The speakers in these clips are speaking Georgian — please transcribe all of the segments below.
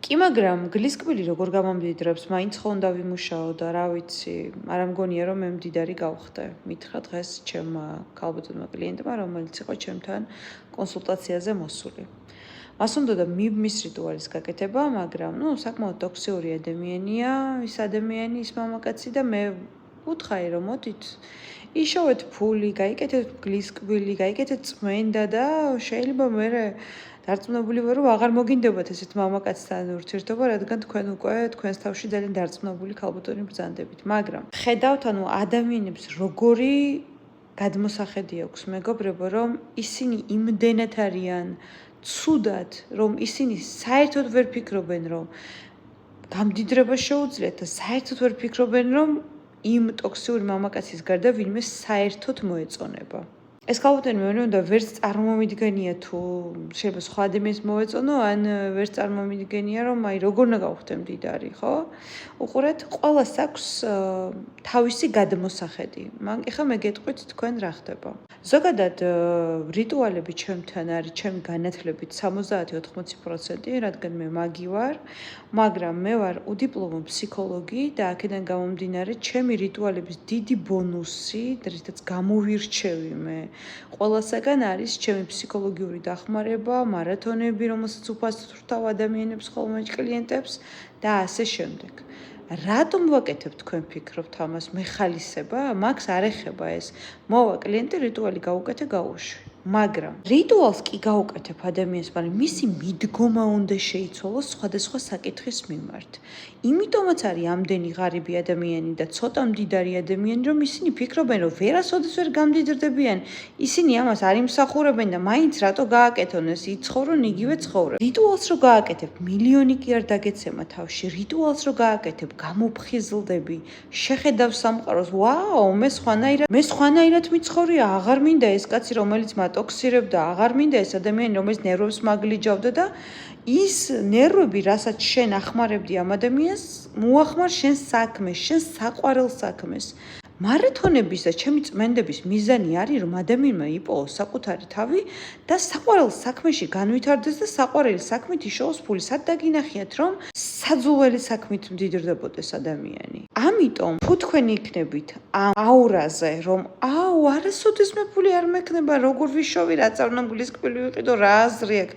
კი, მაგრამ გლისკბილი როგორ გამამდიდრებს, მაინც ხო უნდა ვიმუშაო და რა ვიცი, არ ამგონია რომ მე მდიდარი გავხდე. მითხრა დღეს ჩემმა ქალბატონმა კლიენტმა, რომელიც იყო ჩემთან კონსულტაციაზე მოსული. მას უნდა მის რიტუალის გაკეთება, მაგრამ საკმაოდ ტოქსიური ადამიანია, ის ადამიანი, ის მამაკაცი და მე ვუთხარი რომ მოდით იშოვეთ ფული, გაიკეთეთ გლისკბილი, გაიკეთეთ წმენდა და შეიძლება მე დარწმუნებული ვარ რომ აღარ მოგინდებათ ესეთ მამაკაცთან ურთიერთობა, რადგან თქვენ უკვე თქვენს თავში ძალიან დარწმუნებული ქალბატონი ბრძანდებით. მაგრამ ხედავთ, ადამიანებს როგორი გადმოსახედი აქვს, მეგობრებო, რომ ისინი იმდენად არიან ცუდად, რომ ისინი საერთოდ ვერ ფიქრობენ, რომ გამდიდრება შეუძლიათ და საერთოდ ვერ ფიქრობენ, რომ იმ ტოქსიური მამაკაცის გარდა ვინმე საერთოდ მოეწონება. ეს ქალბატონი მე უნდა ვერც წარმომიდგენია თუ შეიძლება სხვა ადამიანს მოეწონო, ან ვერც წარმომიდგენია, რომ როგორ უნდა გავხდე მდიდარი, ხო? უყურეთ, ყველას აქვს თავისი გადმოსახედი. ეხლა მე გეტყვით თქვენ რა ხდება. ზოგადად რიტუალები ჩემთან არის ჩემი განათლებით 70-80%, რადგან მე მაგი ვარ, მაგრამ მე ვარ უდიპლომო ფსიქოლოგი და აქედან გამომდინარე ჩემი რიტუალების დიდი ბონუსი, რითაც გამოვირჩევი მე ყველასაგან არის ჩემი ფსიქოლოგიური დახმარება, მარათონები, რომელსაც უფასოდ ვრთავ ადამიანებს, ხოლმე კლიენტებს და ასე შემდეგ. რატომ ვაკეთებ თქვენ ფიქრობთ ამას? მეხალისება? მაქვს არ ეხება ეს. მოვა კლიენტი რიტუალი გაუკეთე, გაუშვი. მაგრამ რიტუალს კი გაუკეთებ ადამიანს, მაგრამ მისი მიდგომა უნდა შეიცვალოს სხვადასხვა საკითხის მიმართ. იმიტომაც არის ამდენი ღარიბი ადამიანი და ცოტა მდიდარი ადამიანი, რომ ისინი ფიქრობენ, რომ ვერასოდეს ვერ გამდიდრდებიან. ისინი ამას არ იმსახურებენ და მაინც რატო გააკეთონ ეს, იცხოვრონ იგივე ცხოვრება. რიტუალს რო გააკეთებ, მილიონი კი არ დაგეცემა თავში. რიტუალს რო გააკეთებ, გამოფხიზლდები, შეხედავ სამყაროს, ვაუ, მე სხვანაირად მიცხოვრია, აღარ მინდა ეს კაცი, რომელიც ტოქსირებდა, აღარ მინდა ეს ადამიანი, რომელიც ნერვებს მაგლიჯავდა და ის ნერვები, რასაც შენ ახმარებდი ამ ადამიანს, მოახმარ შენ საქმეს, შენ საყვარელ საქმეს. მარათონების და ჩემი წმენდების მიზანი არის, რომ ადამიანმა იპოვოს საკუთარი თავი და საყვარელ საქმეში განვითარდეს და საყვარელი საქმით იშოვოს ფული. სად დაგინახიათ, რომ საძულველი საქმით მდიდრდებოდეს ადამიანი. ამიტომ, თუ თქვენ იქნებით ამ აურაზე, რომ არასოდეს მე ფული არ მექნება, როგორ ვიშოვი, რა წარმოგლისკბილი ვიყიდო, რა აზრი აქვს.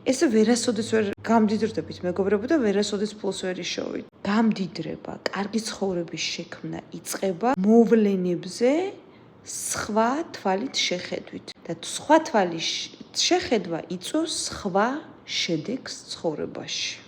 ესე ვერასოდეს ვერ გამდიდრდებით, მეგობრებო და ვერასოდეს ფულს ვერ იშოვით. გამდიდრება, კარგი ცხოვრების შექმნა იწყება მოვლენებზე სხვა თვალით შეხედვით და სხვა თვალის შეხედვა იწვევს სხვა შედეგს ცხოვრებაში.